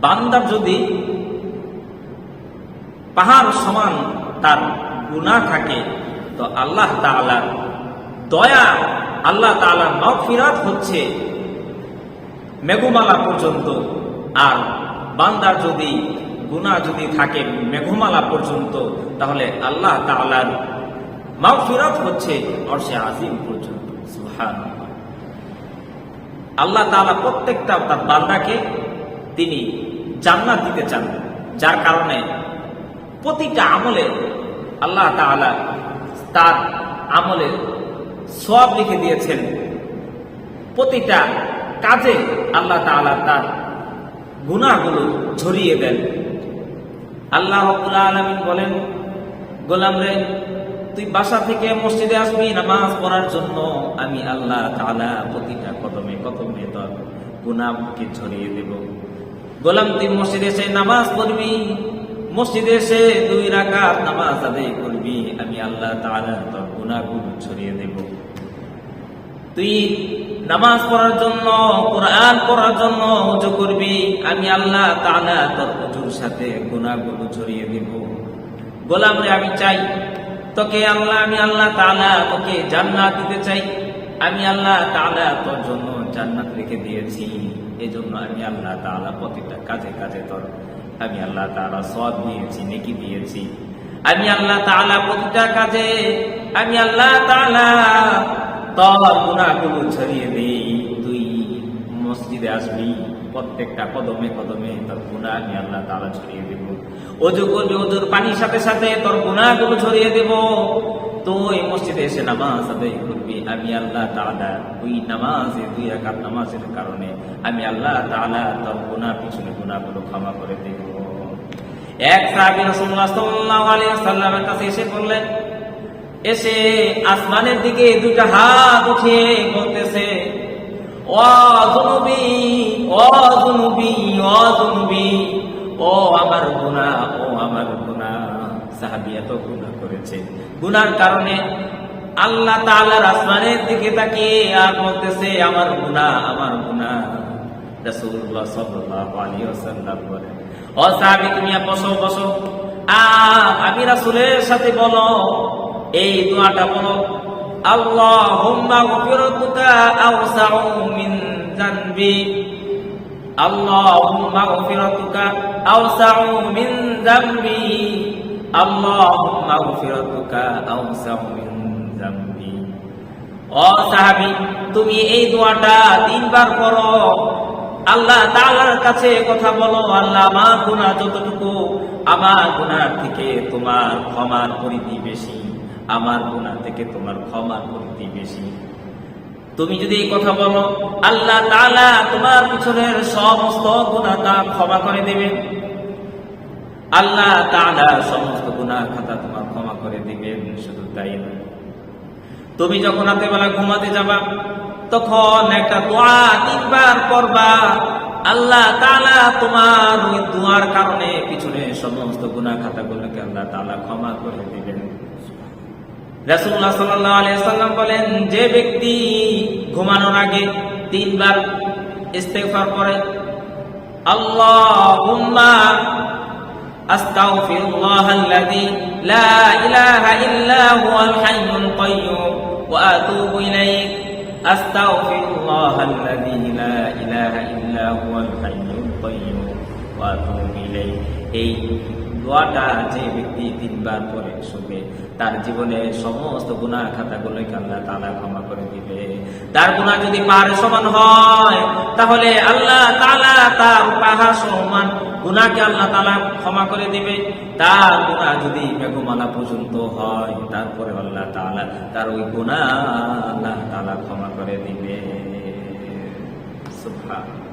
বান্দার যদি পাহাড় সমান তার গুনাহ থাকে, তো আল্লাহ তাআলার দয়া, আল্লাহ তাআলার মাগফিরাত হচ্ছে মেঘমালা পর্যন্ত। আর বান্দার যদি গুনাহ যদি থাকে মেঘমালা পর্যন্ত, তাহলে আল্লাহ তাআলার মাগফিরাত হচ্ছে আরশে আজিম পর্যন্ত। সুবহানাল্লাহ। আল্লাহ তাআলা প্রত্যেকটা তার বান্দাকে তিনি জান্নাত দিতে চান, যার কারণে প্রতিটা আমলে আল্লাহ তাআলা তার আমলের সওয়াব লিখে দিয়েছেন। প্রতিটা কাজে আল্লাহ তাআলা তার গুনাহগুলো ঝরিয়ে দেন। আল্লাহ রাব্বুল আলামিন বলেন, গোলাম রে, তুই বাসা থেকে মসজিদে আসবি নামাজ পড়ার জন্য, আমি আল্লাহ তাআলা প্রতিটা কদমে কদমে তোর গুনাহকে ঝরিয়ে দেব। গোলাম, তুই মসজিদে এসে নামাজ পড়বি, মসজিদে এসে 2 রাকাত নামাজ আদায় করবি, আমি আল্লাহ তাআলা তোর গুনাহগুলো ঝরিয়ে দেব। তুই নামাজ পড়ার জন্য, কোরআন পড়ার জন্য ওযু করবি, আমি আল্লাহ তাআলা তোর ওযুর সাথে গুনাহগুলো ঝরিয়ে দেব। গোলাম রে, আমি চাই তোকে আমি আল্লাহ তাআলা তোকে জান্নাত দিতে চাই, আমি আল্লাহ তাআলা তোর জন্য জান্নাত রেখে দিয়েছি, এজন্য আমি আল্লাহ তাআলা প্রতিটা কাজে কাজে তোর আমি আল্লাহ তাআলা সওয়াব দিয়েছি, নেকি দিয়েছি। আমি আল্লাহ তাআলা প্রতিটা কাজে আমি আল্লাহ তাআলা তোর গুনাহগুলো ঝরিয়ে দেই। তুই মসজিদে আসবি, প্রত্যেকটা কদমে কদমে তোর গুনাহ আমি আল্লাহ তাআলা ঝরিয়ে দেব। ওযু করবি, ওযুর পানির সাথে সাথে তোর গুনাহগুলো ঝরিয়ে দেব। তুই মসজিদে এসে নামাজ আদায় করবি, আমি আল্লাহ তাআলা ওই নামাজে 2 রাকাত নামাজের কারণে আমি আল্লাহ তাআলা তোর গুনাহ পিছনে গুনাহগুলো ক্ষমা করে দেব। এক সাহাবী রাসূলুল্লাহ সাল্লাল্লাহু আলাইহি ওয়াসাল্লামের কাছে এসে বললেন, এসে আসমানের দিকে 2টা হাত উঠিয়ে বলতেছে, ও যুনুবি, ও যুনুবি, ও যুনুবি, ও আমার গুনাহ, ও আমার গুনাহ। সাহাবী এত গুনাহ করেছে, গুনার কারণে আল্লাহ তাআলার আসমানের দিকে তাকিয়ে আর বলতেছে, আমার গুনাহ, আমার গুনাহ। রাসূলুল্লাহ সাল্লাল্লাহু আলাইহি ওয়াসাল্লাম বলেন, ও সাহাবী, তুমি বসো বসো, আমি রাসূলের সাথে বলো, এই দোয়াটা বলো, আল্লাহুম্মা গফিরাতুকা আওসাউ মিন যানবি, আল্লাহুম্মা গফিরাতুকা আওসাউ মিন যানবি, আল্লাহুম্মা গফিরাতুকা আওসাউ মিন যানবি। ও সাহাবী, তুমি এই দোয়াটা 3 বার পড়ো, আল্লাহ তাআলার কাছে কথা বলো, আল্লাহ, আমার গুনাহ যতটুকু, আমার গুনাহ থেকে তোমার ক্ষমার পরিধি বেশি, আমার গুনাহ থেকে তোমার ক্ষমার পরিধি বেশি। তুমি যদি এই কথা বলো, আল্লাহ তাআলা তোমার পিছনের সমস্ত গুনাহটা ক্ষমা করে দেবেন। আল্লাহ তাআলা সমস্ত গুনাহ খাতা তোমার ক্ষমা করে দিবেন। শুধু তাই না, তুমি যখন রাতে বেলা ঘুমাতে যাবা, তখন একটা দোয়া 3 বার পড়বা, আল্লাহ তাআলা তোমার ওই দোয়ার কারণে পিছনে সমস্ত গুনাহ খাতাগুলোকে আল্লাহ তাআলা ক্ষমা করে দিবেন। রাসূলুল্লাহ সাল্লাল্লাহু আলাইহি ওয়াসাল্লাম বলেন, যে ব্যক্তি ঘুমানোর আগে 3 বার ইস্তেগফার করে, আল্লাহুম্মা আস্তাগফিরুল্লাহাল্লাযী লা ইলাহা ইল্লা হুয়াল হাইয়ুল কাইয়্যুম ওয়া আতুবু ইলাইহি, আস্তাগফিরুল্লাহাল্লাযী লা ইলাহা ইল্লা হুয়াল হাইয়ুল কাইয়্যুম ওয়া আতুবু ইলাইহি। এই দোয়াটা যে ব্যক্তি 3 বার পরে শুবে, তার জীবনে সমস্ত গুনাহ খাতাগুলোকে আল্লাহ তাআলা ক্ষমা করে দিবে। তার গুনাহ যদি পাহাড়ের সমান হয়, তাহলে আল্লাহ তাআলা তার পাহাড় সমান গুনাহকে আল্লাহ তাআলা ক্ষমা করে দিবে। তার গুনাহ যদি মেঘমালা পর্যন্ত হয়, তারপরে আল্লাহ তাআলা তার ওই গুনাহ আল্লাহ তাআলা ক্ষমা করে দিবে। সুবহান।